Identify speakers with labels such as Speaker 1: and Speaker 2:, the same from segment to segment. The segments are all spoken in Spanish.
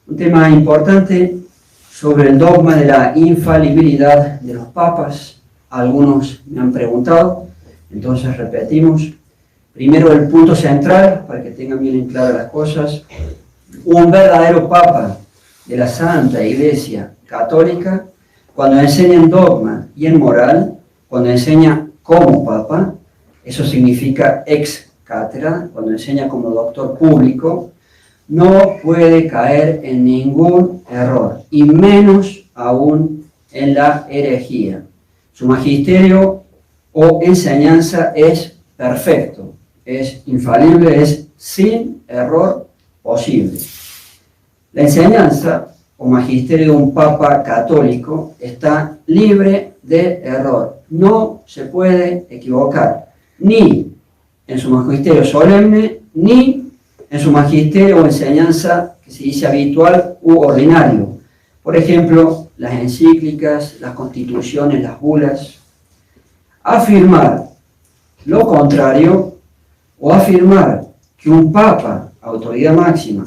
Speaker 1: Un tema importante sobre el dogma de la infalibilidad de los papas. Algunos me han preguntado, entonces repetimos. Primero el punto central, para que tengan bien en claro las cosas. Un verdadero papa de la Santa Iglesia Católica, cuando enseña en dogma y en moral, cuando enseña como papa, eso significa ex cátedra, cuando enseña como doctor público, no puede caer en ningún error, y menos aún en la herejía. Su magisterio o enseñanza es perfecto, es infalible, es sin error posible. La enseñanza o magisterio de un papa católico está libre de error. No se puede equivocar, ni en su magisterio solemne, ni en su magisterio o enseñanza que se dice habitual u ordinario. Por ejemplo, las encíclicas, las constituciones, las bulas. Afirmar lo contrario o afirmar que un papa, autoridad máxima,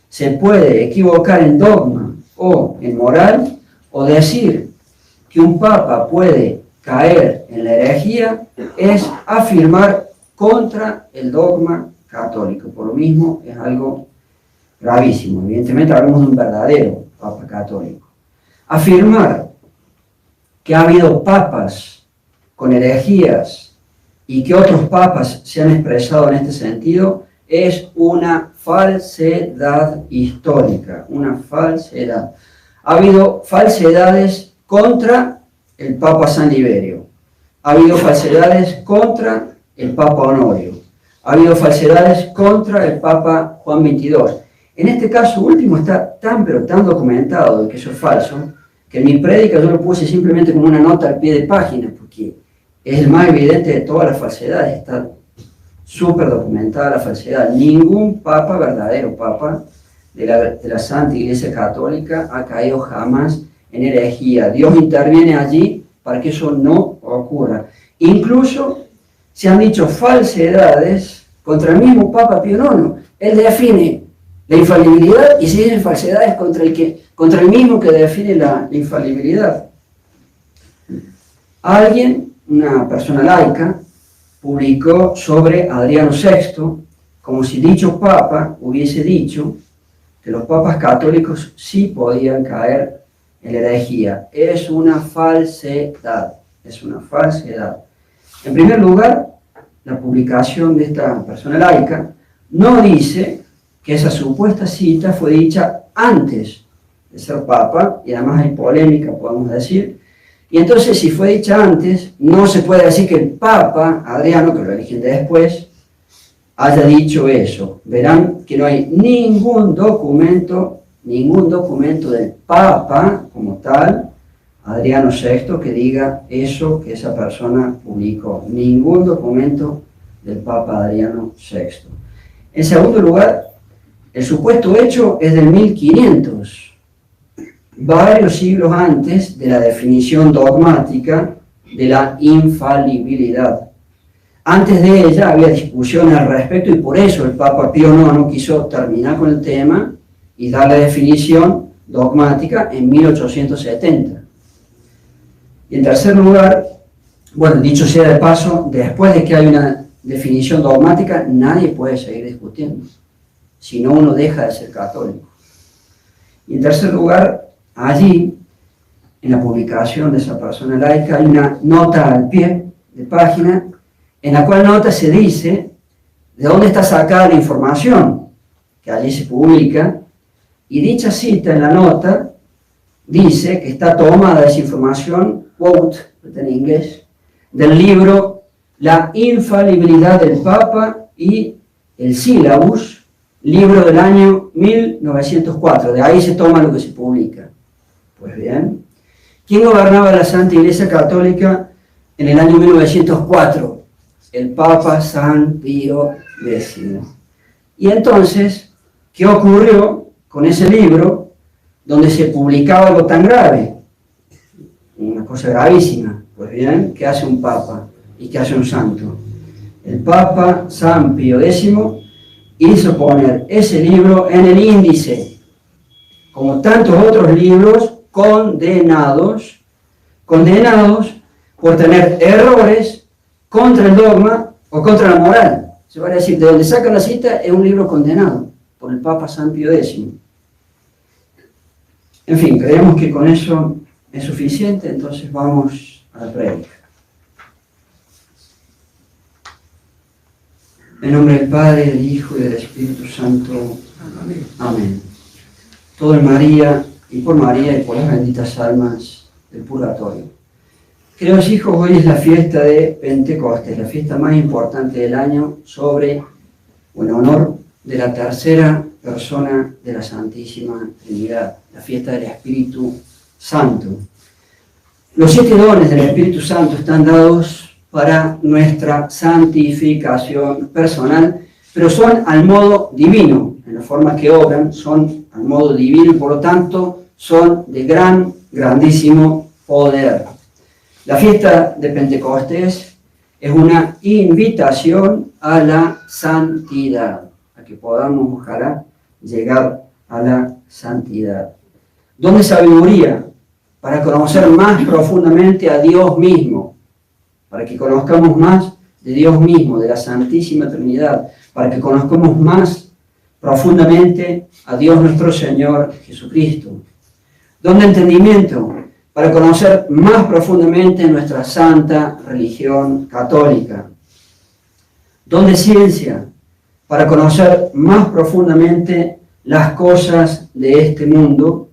Speaker 1: se puede equivocar en dogma o en moral, o decir que un papa puede caer en la herejía, es afirmar contra el dogma católico. Por lo mismo es algo gravísimo. Evidentemente hablamos de un verdadero papa católico. Afirmar que ha habido papas con herejías y que otros papas se han expresado en este sentido es una falsedad histórica, una falsedad. Ha habido falsedades contra el Papa San Liberio, ha habido falsedades contra el Papa Honorio, ha habido falsedades contra el Papa Juan XXII. En este caso último está tan pero tan documentado de que eso es falso, que en mi prédica yo lo puse simplemente como una nota al pie de página, porque es el más evidente de todas las falsedades, está súper documentada la falsedad. Ningún papa, verdadero papa de la Santa Iglesia Católica, ha caído jamás en herejía. Dios interviene allí para que eso no ocurra. Incluso se han dicho falsedades contra el mismo Papa Pío IX. Él define la infalibilidad y se dicen falsedades contra el mismo que define la infalibilidad. Alguien, una persona laica, publicó sobre Adriano VI, como si dicho papa hubiese dicho que los papas católicos sí podían caer en la herejía. Es una falsedad, es una falsedad. En primer lugar, la publicación de esta persona laica no dice que esa supuesta cita fue dicha antes de ser papa, y además hay polémica, podemos decir. Y entonces, si fue dicha antes, no se puede decir que el Papa Adriano, que lo eligen después, haya dicho eso. Verán que no hay ningún documento del Papa como tal, Adriano VI, que diga eso que esa persona publicó. Ningún documento del Papa Adriano VI. En segundo lugar, el supuesto hecho es del 1500. Varios siglos antes de la definición dogmática de la infalibilidad. Antes de ella había discusión al respecto y por eso el Papa Pío IX quiso terminar con el tema y dar la definición dogmática en 1870. Y en tercer lugar, bueno, dicho sea de paso, después de que hay una definición dogmática, nadie puede seguir discutiendo, si no uno deja de ser católico. Y en tercer lugar, allí, en la publicación de esa persona laica, hay una nota al pie de página, en la cual nota se dice de dónde está sacada la información que allí se publica, y dicha cita en la nota dice que está tomada esa información, quote, en inglés, del libro La infalibilidad del Papa y el Sílabus, libro del año 1904, de ahí se toma lo que se publica. Pues bien, ¿quién gobernaba la Santa Iglesia Católica en el año 1904? El Papa San Pío X. Y entonces, ¿qué ocurrió con ese libro donde se publicaba algo tan grave? Una cosa gravísima. Pues bien, ¿qué hace un Papa y qué hace un santo? El Papa San Pío X hizo poner ese libro en el índice como tantos otros libros, condenados por tener errores contra el dogma o contra la moral. Se va a decir, de donde sacan la cita, es un libro condenado por el Papa San Pío X. En fin, creemos que con eso es suficiente, entonces vamos a la prédica. En nombre del Padre, del Hijo y del Espíritu Santo. Amén. Amén. Todo en María y por las benditas almas del purgatorio. Queridos hijos, hoy es la fiesta de Pentecostés, la fiesta más importante del año en honor de la tercera persona de la Santísima Trinidad, la fiesta del Espíritu Santo. Los 7 dones del Espíritu Santo están dados para nuestra santificación personal, pero son al modo divino, en la forma que obran, son al modo divino y por lo tanto son de grandísimo poder. La fiesta de Pentecostés es una invitación a la santidad, a que podamos, ojalá, llegar a la santidad. Don de sabiduría, para conocer más profundamente a Dios mismo, para que conozcamos más de Dios mismo, de la Santísima Trinidad, para que conozcamos más profundamente a Dios nuestro Señor Jesucristo. Don de entendimiento, para conocer más profundamente nuestra santa religión católica. Don de ciencia, para conocer más profundamente las cosas de este mundo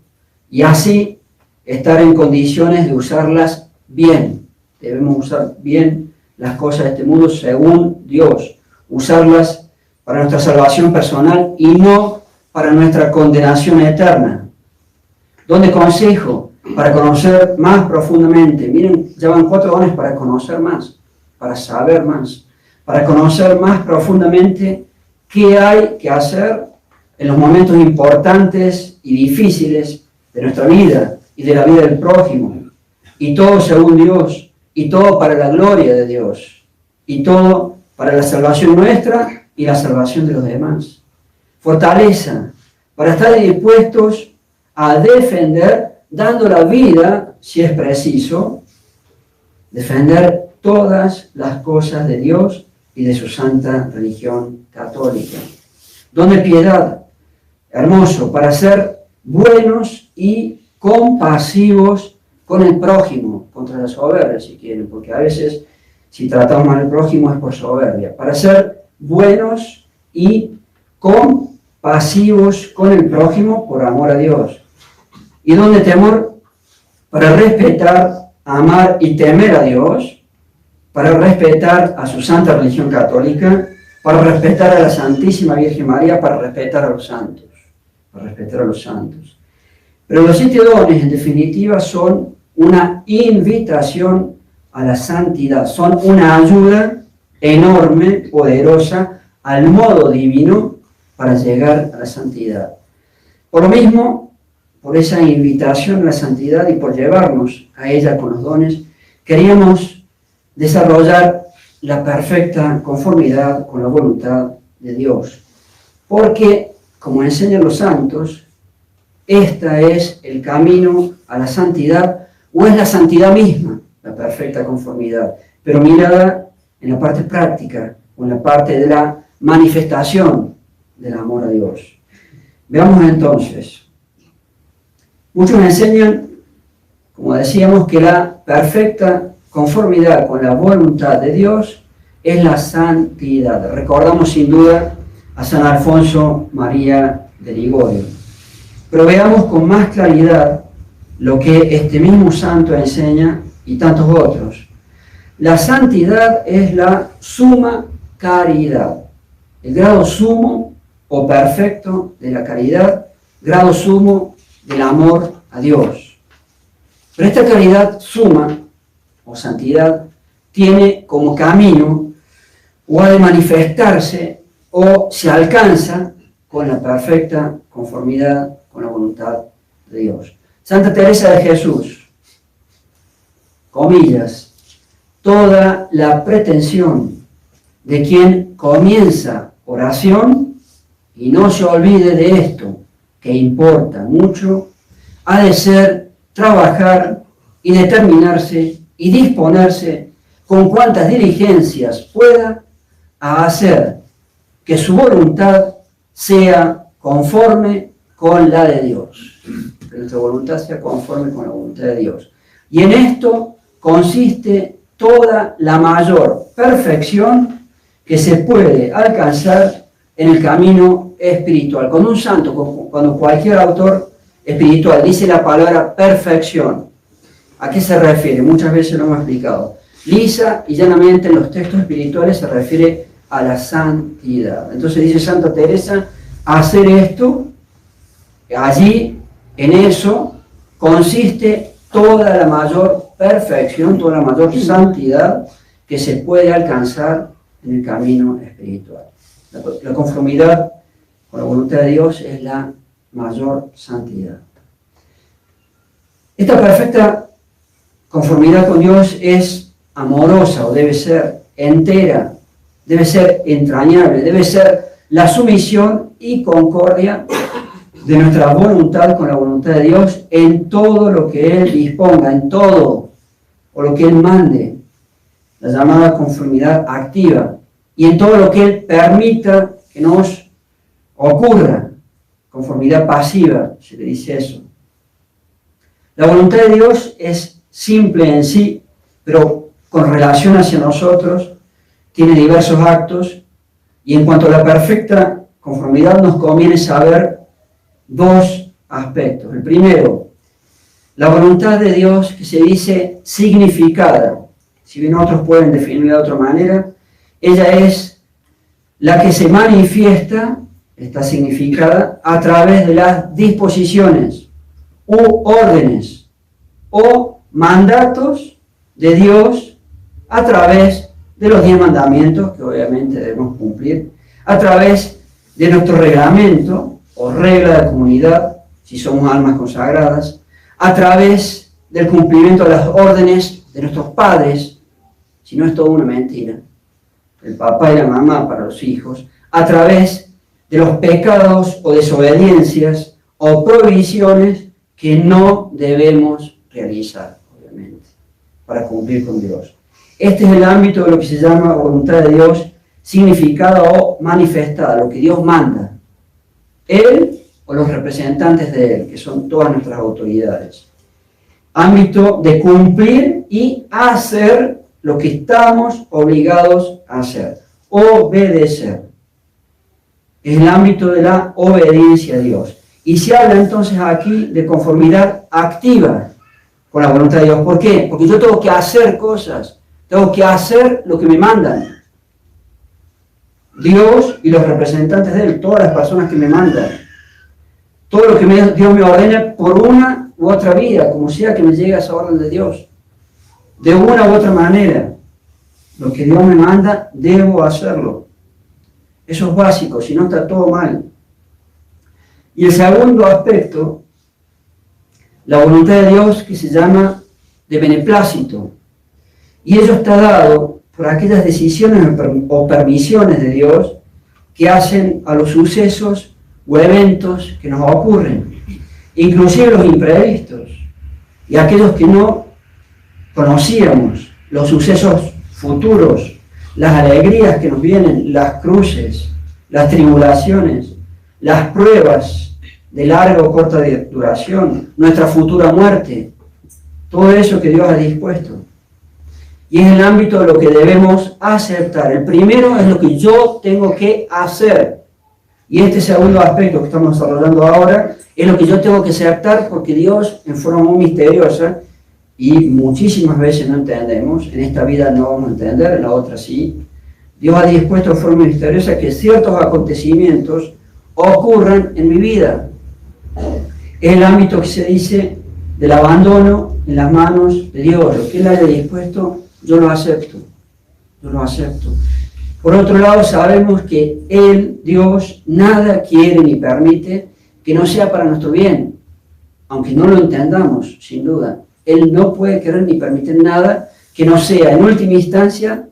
Speaker 1: y así estar en condiciones de usarlas bien. Debemos usar bien las cosas de este mundo según Dios, usarlas para nuestra salvación personal y no para nuestra condenación eterna. Don de consejo, para conocer más profundamente. Miren, ya van 4 dones para conocer más, para saber más, para conocer más profundamente qué hay que hacer en los momentos importantes y difíciles de nuestra vida y de la vida del prójimo. Y todo según Dios, y todo para la gloria de Dios, y todo para la salvación nuestra y la salvación de los demás. Fortaleza, para estar dispuestos a defender, dando la vida, si es preciso, defender todas las cosas de Dios y de su santa religión católica. Don de piedad, hermoso, para ser buenos y compasivos con el prójimo, contra la soberbia, si quieren, porque a veces, si tratamos mal al prójimo es por soberbia. Para ser buenos y compasivos con el prójimo por amor a Dios. Y don de temor, para respetar, amar y temer a Dios, para respetar a su santa religión católica, para respetar a la Santísima Virgen María, para respetar a los santos, Pero los 7 dones, en definitiva, son una invitación a la santidad, son una ayuda enorme, poderosa, al modo divino para llegar a la santidad. Por lo mismo, por esa invitación a la santidad y por llevarnos a ella con los dones, queríamos desarrollar la perfecta conformidad con la voluntad de Dios. Porque, como enseñan los santos, esta es el camino a la santidad, o es la santidad misma, la perfecta conformidad, pero mirada en la parte práctica, o en la parte de la manifestación del amor a Dios. Veamos entonces. Muchos enseñan, como decíamos, que la perfecta conformidad con la voluntad de Dios es la santidad. Recordamos sin duda a San Alfonso María de Ligorio. Pero veamos con más claridad lo que este mismo santo enseña y tantos otros. La santidad es la suma caridad, el grado sumo o perfecto de la caridad, grado sumo del amor a Dios. Pero esta caridad suma o santidad tiene como camino o ha de manifestarse o se alcanza con la perfecta conformidad con la voluntad de Dios. Santa Teresa de Jesús, comillas, toda la pretensión de quien comienza oración y no se olvide de esto, que importa mucho, ha de ser trabajar y determinarse y disponerse con cuantas diligencias pueda a hacer que su voluntad sea conforme con la de Dios. Que nuestra voluntad sea conforme con la voluntad de Dios. Y en esto consiste toda la mayor perfección que se puede alcanzar en el camino espiritual. Cuando un santo, cuando cualquier autor espiritual dice la palabra perfección, ¿a qué se refiere? Muchas veces lo hemos explicado. Lisa y llanamente en los textos espirituales se refiere a la santidad. Entonces dice Santa Teresa, hacer esto, allí, en eso, consiste toda la mayor perfección, toda la mayor santidad que se puede alcanzar en el camino espiritual. La conformidad con la voluntad de Dios es la mayor santidad. Esta perfecta conformidad con Dios es amorosa, o debe ser entera, debe ser entrañable, debe ser la sumisión y concordia de nuestra voluntad con la voluntad de Dios en todo lo que Él disponga, en todo, o lo que Él mande, la llamada conformidad activa, y en todo lo que Él permita que nos ocurra, conformidad pasiva, se le dice eso. La voluntad de Dios es simple en sí, pero con relación hacia nosotros, tiene diversos actos, y en cuanto a la perfecta conformidad nos conviene saber dos aspectos. El primero, la voluntad de Dios que se dice significada, si bien otros pueden definirla de otra manera, ella es la que se manifiesta, está significada, a través de las disposiciones u órdenes o mandatos de Dios a través de los 10 mandamientos que obviamente debemos cumplir, a través de nuestro reglamento o regla de comunidad, si somos almas consagradas, a través del cumplimiento de las órdenes de nuestros padres, si no es toda una mentira, el papá y la mamá para los hijos, a través de los pecados o desobediencias o prohibiciones que no debemos realizar, obviamente, para cumplir con Dios. Este es el ámbito de lo que se llama voluntad de Dios, significada o manifestada, lo que Dios manda. Él o los representantes de Él, que son todas nuestras autoridades. Ámbito de cumplir y hacer lo que estamos obligados a hacer. Obedecer. Es el ámbito de la obediencia a Dios. Y se habla entonces aquí de conformidad activa con la voluntad de Dios. ¿Por qué? Porque yo tengo que hacer cosas. Tengo que hacer lo que me mandan. Dios y los representantes de Él, todas las personas que me mandan. Todo lo que Dios me ordena por una u otra vía, como sea que me llegue a esa orden de Dios. De una u otra manera. Lo que Dios me manda, debo hacerlo. Eso es básico, si no está todo mal. Y el segundo aspecto, la voluntad de Dios, que se llama de beneplácito. Y ello está dado por aquellas decisiones o permisiones de Dios que hacen a los sucesos o eventos que nos ocurren, inclusive los imprevistos, y aquellos que no conocíamos, los sucesos futuros, las alegrías que nos vienen, las cruces, las tribulaciones, las pruebas de larga o corta duración, nuestra futura muerte, todo eso que Dios ha dispuesto. Y es el ámbito de lo que debemos aceptar. El primero es lo que yo tengo que hacer. Y este segundo aspecto que estamos desarrollando ahora es lo que yo tengo que aceptar porque Dios, en forma muy misteriosa, y muchísimas veces no entendemos, en esta vida no vamos a entender, en la otra sí, Dios ha dispuesto en forma misteriosa que ciertos acontecimientos ocurran en mi vida. Es el ámbito que se dice del abandono en las manos de Dios. Lo que Él haya dispuesto, yo lo acepto. Yo lo acepto. Por otro lado, sabemos que Él, Dios, nada quiere ni permite que no sea para nuestro bien. Aunque no lo entendamos, sin duda. Él no puede querer ni permitir nada que no sea, en última instancia,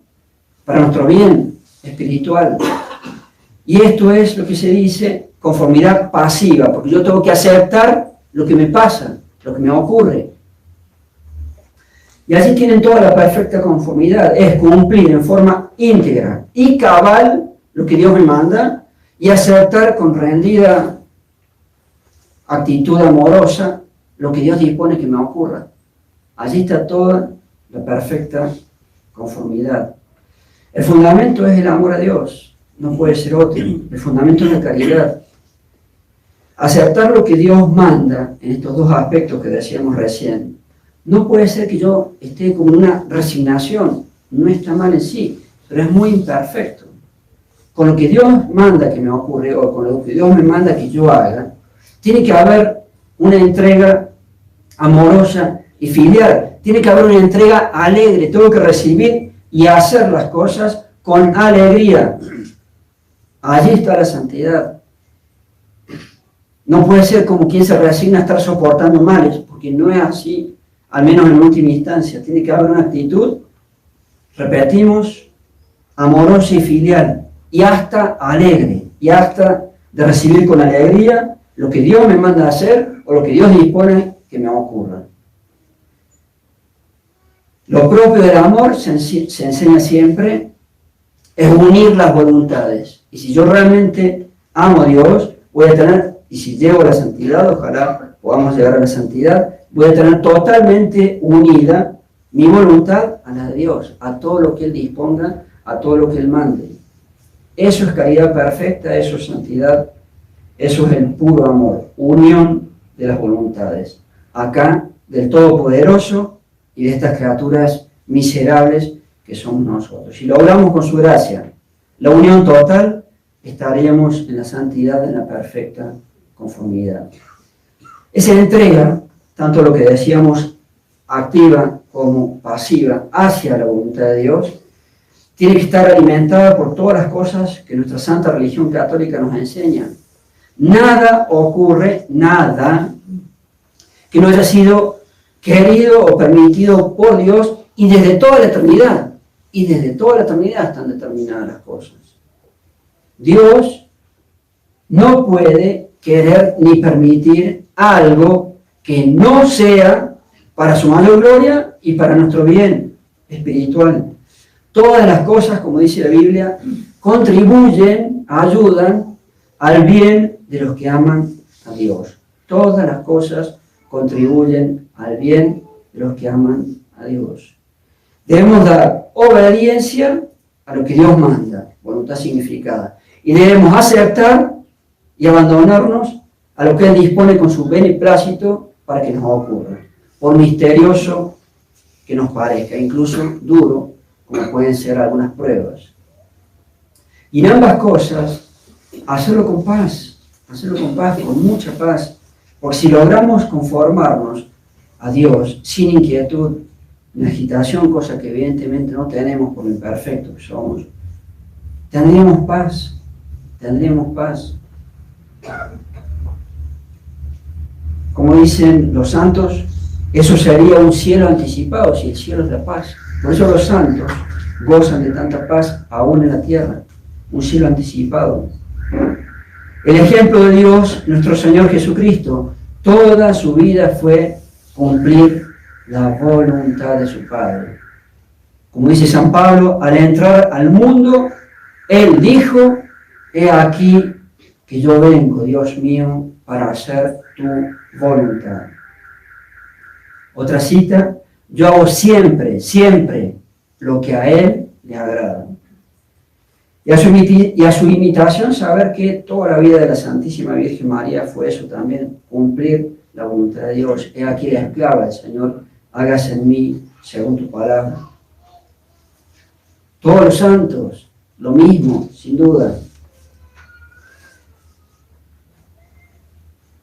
Speaker 1: para nuestro bien espiritual. Y esto es lo que se dice conformidad pasiva, porque yo tengo que aceptar lo que me pasa, lo que me ocurre. Y allí tienen toda la perfecta conformidad, es cumplir en forma íntegra y cabal lo que Dios me manda y aceptar con rendida actitud amorosa lo que Dios dispone que me ocurra. Allí está toda la perfecta conformidad. El fundamento es el amor a Dios, no puede ser otro. El fundamento es la caridad. Aceptar lo que Dios manda en estos dos aspectos que decíamos recién. No puede ser que yo esté como en una resignación, no está mal en sí, pero es muy imperfecto. Con lo que Dios manda que me ocurre o con lo que Dios me manda que yo haga, tiene que haber una entrega amorosa y filial. Tiene que haber una entrega alegre. Tengo que recibir y hacer las cosas con alegría. Allí está la santidad. No puede ser como quien se resigna a estar soportando males, porque no es así, al menos en última instancia. Tiene que haber una actitud, repetimos, amorosa y filial, y hasta alegre, y hasta de recibir con alegría lo que Dios me manda a hacer o lo que Dios dispone que me ocurra. Lo propio del amor se enseña siempre es unir las voluntades. Y si yo realmente amo a Dios, voy a tener, y si llego a la santidad, ojalá podamos llegar a la santidad, voy a tener totalmente unida mi voluntad a la de Dios, a todo lo que Él disponga, a todo lo que Él mande. Eso es caridad perfecta, eso es santidad, eso es el puro amor, unión de las voluntades. Acá, del Todopoderoso y de estas criaturas miserables que somos nosotros. Si logramos con su gracia la unión total, estaríamos en la santidad, en la perfecta conformidad. Esa entrega, tanto lo que decíamos activa como pasiva hacia la voluntad de Dios, tiene que estar alimentada por todas las cosas que nuestra santa religión católica nos enseña. Nada ocurre, nada, que no haya sido querido o permitido por Dios y desde toda la eternidad. Y desde toda la eternidad están determinadas las cosas. Dios no puede querer ni permitir algo que no sea para su mayor gloria y para nuestro bien espiritual. Todas las cosas, como dice la Biblia, contribuyen, ayudan al bien de los que aman a Dios. Todas las cosas contribuyen al bien de los que aman a Dios. Debemos dar obediencia a lo que Dios manda, voluntad significada, y debemos aceptar y abandonarnos a lo que Él dispone con su beneplácito para que nos ocurra, por misterioso que nos parezca, incluso duro, como pueden ser algunas pruebas. Y en ambas cosas, hacerlo con paz, con mucha paz, porque si logramos conformarnos a Dios sin inquietud ni agitación, cosa que evidentemente no tenemos por lo imperfectos que somos, tendríamos paz. Como dicen los santos, eso sería un cielo anticipado, si el cielo es la paz. Por eso los santos gozan de tanta paz aún en la tierra, un cielo anticipado. El ejemplo de Dios, nuestro Señor Jesucristo, toda su vida fue cumplir la voluntad de su Padre. Como dice San Pablo, al entrar al mundo, Él dijo: he aquí que yo vengo, Dios mío, para hacer tu voluntad. Otra cita: yo hago siempre lo que a Él le agrada. Y a su imitación, saber que toda la vida de la Santísima Virgen María fue eso también, cumplir la voluntad de Dios. He aquí la esclava del Señor, hágase en mí según tu palabra. Todos los santos, lo mismo, sin duda.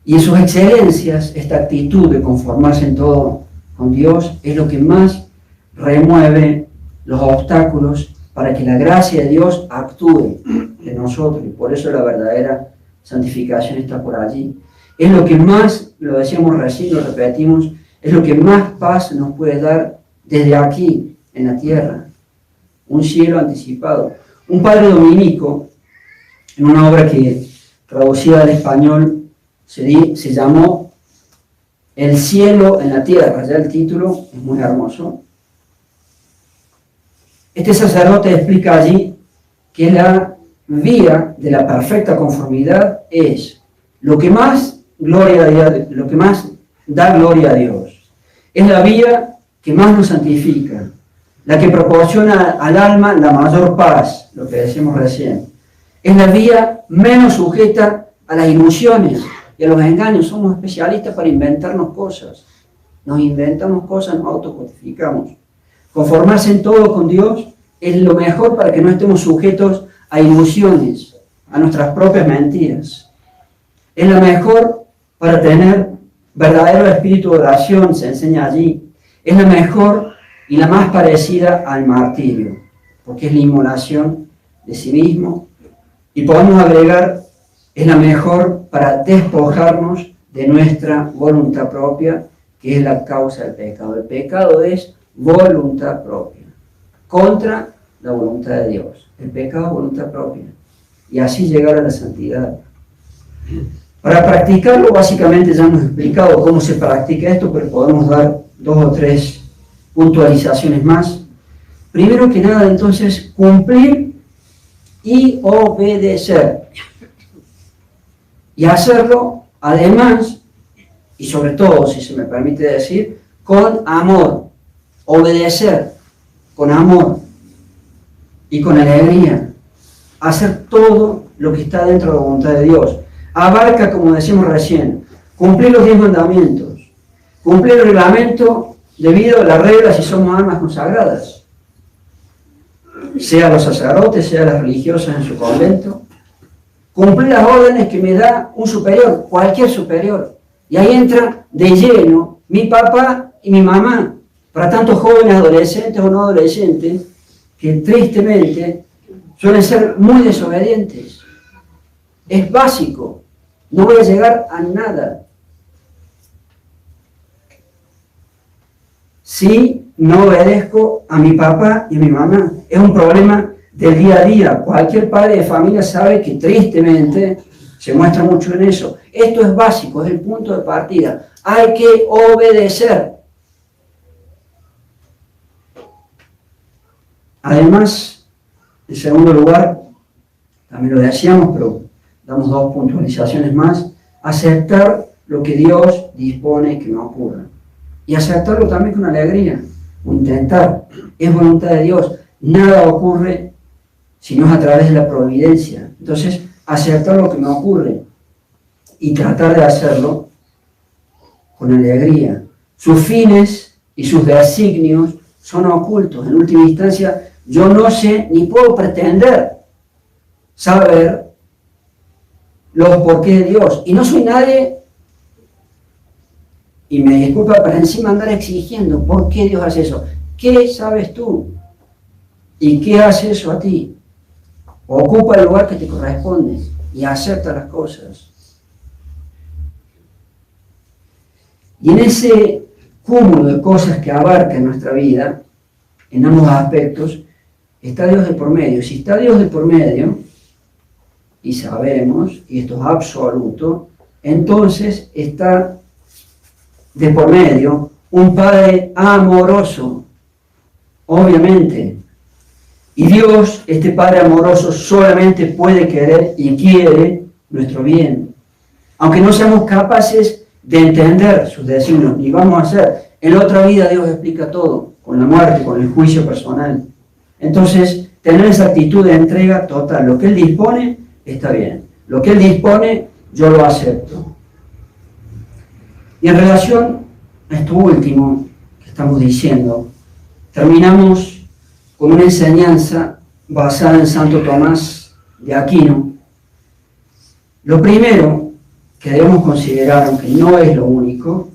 Speaker 1: Y en sus excelencias, esta actitud de conformarse en todo con Dios es lo que más remueve los obstáculos para que la gracia de Dios actúe en nosotros. Y por eso la verdadera santificación está por allí. Es lo que más, lo decíamos recién, lo repetimos, es lo que más paz nos puede dar desde aquí, en la tierra. Un cielo anticipado. Un padre dominico, en una obra que traducida al español, se llamó El cielo en la tierra. Ya el título es muy hermoso. Este sacerdote explica allí que la vía de la perfecta conformidad es lo que más da gloria a Dios. Es la vía que más nos santifica, la que proporciona al alma la mayor paz, lo que decimos recién. Es la vía menos sujeta a las ilusiones y a los engaños. Somos especialistas para inventarnos cosas. Nos inventamos cosas, nos autojustificamos. Conformarse en todo con Dios es lo mejor para que no estemos sujetos a ilusiones, a nuestras propias mentiras. Es la mejor para tener verdadero espíritu de oración, se enseña allí. Es la mejor y la más parecida al martirio, porque es la inmolación de sí mismo. Y podemos agregar, es la mejor para despojarnos de nuestra voluntad propia, que es la causa del pecado. El pecado es voluntad propia, contra la voluntad de Dios. El pecado es voluntad propia. Y así llegar a la santidad. Para practicarlo, básicamente ya hemos explicado cómo se practica esto, pero podemos dar 2 o 3 puntualizaciones más. Primero que nada, entonces, cumplir y obedecer. Y hacerlo, además, y sobre todo, si se me permite decir, con amor. Obedecer con amor y con alegría. Hacer todo lo que está dentro de la voluntad de Dios. Abarca, como decimos recién, cumplir los 10 mandamientos, cumplir el reglamento debido a las reglas si somos almas consagradas, sea los sacerdotes, sea las religiosas en su convento, cumplir las órdenes que me da un superior, cualquier superior. Y ahí entra de lleno mi papá y mi mamá, para tantos jóvenes, adolescentes o no adolescentes, que tristemente suelen ser muy desobedientes. Es básico, no voy a llegar a nada si no obedezco a mi papá y a mi mamá. Es un problema del día a día. Cualquier padre de familia sabe que tristemente se muestra mucho en eso. Esto es básico, es el punto de partida. Hay que obedecer. Además, en segundo lugar, también lo decíamos, pero damos 2 puntualizaciones más, aceptar lo que Dios dispone que me ocurra. Y aceptarlo también con alegría, o intentar. Es voluntad de Dios. Nada ocurre si no es a través de la providencia. Entonces, aceptar lo que me ocurre y tratar de hacerlo con alegría. Sus fines y sus designios son ocultos. En última instancia, yo no sé ni puedo pretender saber los porqués de Dios. Y no soy nadie, y me disculpa, para encima andar exigiendo por qué Dios hace eso. ¿Qué sabes tú? ¿Y qué hace eso a ti? Ocupa el lugar que te corresponde y acepta las cosas. Y en ese cúmulo de cosas que abarca en nuestra vida, en ambos aspectos, está Dios de por medio. Si está Dios de por medio, y sabemos, y esto es absoluto, entonces está de por medio un Padre amoroso, obviamente. Y Dios, este Padre amoroso, solamente puede querer y quiere nuestro bien. Aunque no seamos capaces de entender sus designios, ni vamos a hacer. En la otra vida Dios explica todo, con la muerte, con el juicio personal. Entonces, tener esa actitud de entrega total. Lo que Él dispone, está bien. Lo que Él dispone, yo lo acepto. Y en relación a esto último que estamos diciendo, terminamos con una enseñanza basada en Santo Tomás de Aquino. Lo primero que debemos considerar, aunque no es lo único,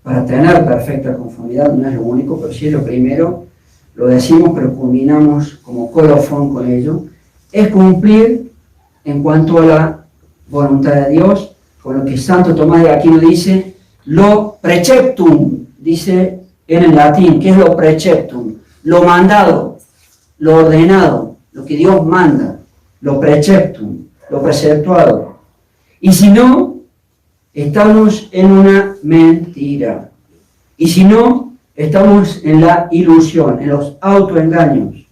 Speaker 1: para tener perfecta conformidad, no es lo único, pero sí es lo primero, lo decimos, pero culminamos como colofón con ello, es cumplir en cuanto a la voluntad de Dios, con lo que Santo Tomás de Aquino dice, lo preceptum, dice en el latín, ¿qué es lo preceptum? Lo mandado, lo ordenado, lo que Dios manda, lo preceptum, lo preceptuado. Y si no, estamos en una mentira. Y si no, estamos en la ilusión, en los autoengaños.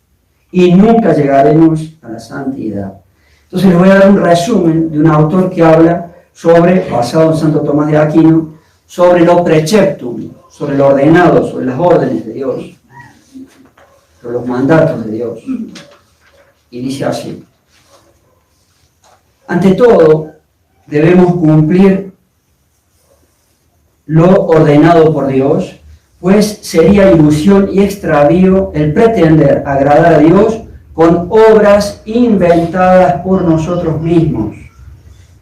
Speaker 1: Y nunca llegaremos a la santidad. Entonces les voy a dar un resumen de un autor que habla sobre, basado en Santo Tomás de Aquino, sobre lo preceptum, sobre lo ordenado, sobre las órdenes de Dios, sobre los mandatos de Dios. Y dice así: ante todo, debemos cumplir lo ordenado por Dios, pues sería ilusión y extravío el pretender agradar a Dios con obras inventadas por nosotros mismos,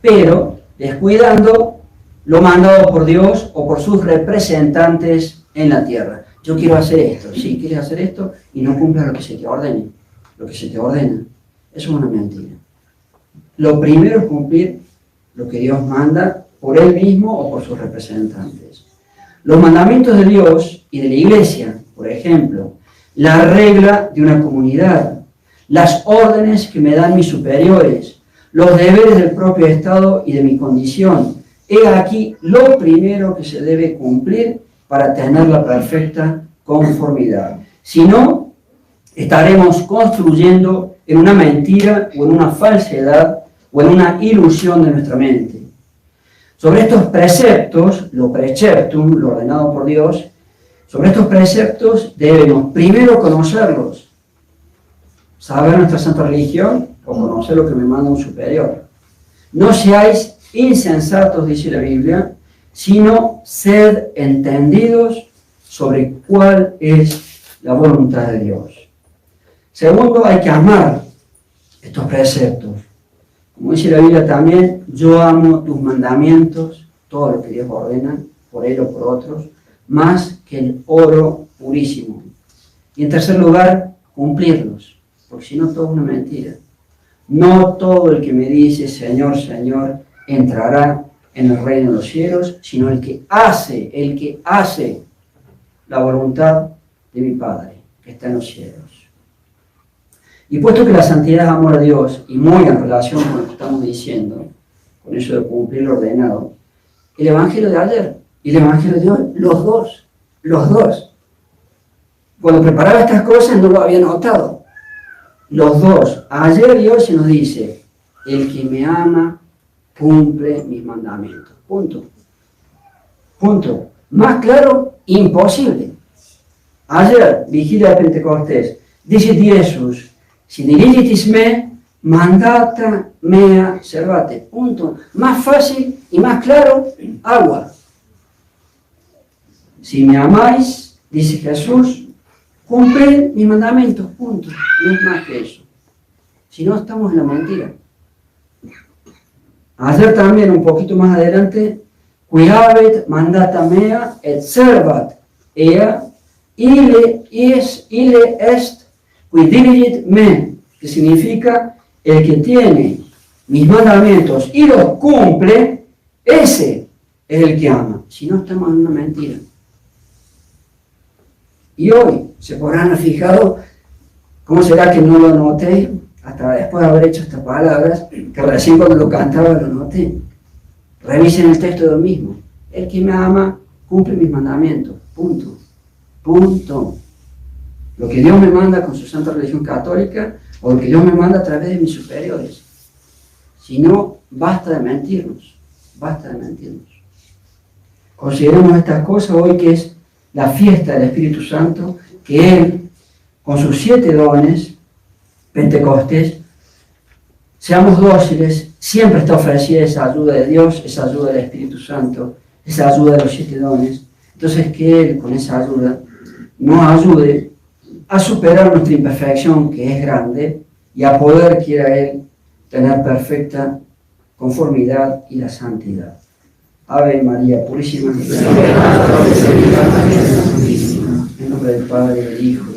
Speaker 1: pero descuidando lo mandado por Dios o por sus representantes en la tierra. Yo quiero hacer esto, sí, quieres hacer esto y no cumplas lo que se te ordene, lo que se te ordena. Eso es una mentira. Lo primero es cumplir lo que Dios manda por Él mismo o por sus representantes. Los mandamientos de Dios y de la Iglesia, por ejemplo, la regla de una comunidad, las órdenes que me dan mis superiores, los deberes del propio Estado y de mi condición. He aquí lo primero que se debe cumplir para tener la perfecta conformidad. Si no, estaremos construyendo en una mentira o en una falsedad o en una ilusión de nuestra mente. Sobre estos preceptos, lo preceptum, lo ordenado por Dios, sobre estos preceptos debemos primero conocerlos, saber nuestra santa religión o conocer lo que me manda un superior. No seáis insensatos, dice la Biblia, sino sed entendidos sobre cuál es la voluntad de Dios. Segundo, hay que amar estos preceptos. Como dice la Biblia también, yo amo tus mandamientos, todo lo que Dios ordena, por él o por otros, más que el oro purísimo. Y en tercer lugar, cumplirlos, porque si no todo es una mentira. No todo el que me dice Señor, Señor, entrará en el reino de los cielos, sino el que hace la voluntad de mi Padre, que está en los cielos. Y puesto que la santidad es amor a Dios, y muy en relación con lo que estamos diciendo, con eso de cumplir lo ordenado, el Evangelio de ayer y el Evangelio de hoy, los dos. Cuando preparaba estas cosas no lo había notado. Los dos, ayer y hoy se nos dice, el que me ama cumple mis mandamientos. Punto. Punto. Más claro, imposible. Ayer, vigilia de Pentecostés, dice Jesús, si dirigitis me, mandata mea servate. Punto. Más fácil y más claro, agua. Si me amáis, dice Jesús, cumplid mis mandamientos. Punto. No es más que eso. Si no, estamos en la mentira. Ayer también, un poquito más adelante, cuidavet mandata mea et servat ea ile est qui dirigit me, que significa el que tiene mis mandamientos y los cumple, ese es el que ama. Si no, estamos en una mentira. Y hoy se podrán haber fijado, ¿cómo será que no lo noté? Hasta después de haber hecho estas palabras, que recién cuando lo cantaba lo noté. Revisen el texto de lo mismo. El que me ama cumple mis mandamientos. Punto. Punto. Lo que Dios me manda con su santa religión católica o lo que Dios me manda a través de mis superiores. Si no, basta de mentirnos. Basta de mentirnos. Consideremos estas cosas hoy que es la fiesta del Espíritu Santo, que Él, con sus 7 dones, Pentecostés, seamos dóciles, siempre está ofrecida esa ayuda de Dios, esa ayuda del Espíritu Santo, esa ayuda de los 7 dones. Entonces que Él, con esa ayuda, nos ayude a superar nuestra imperfección, que es grande, y a poder, quiera Él, tener perfecta conformidad y la santidad. Ave María Purísima. En nombre del Padre, del Hijo,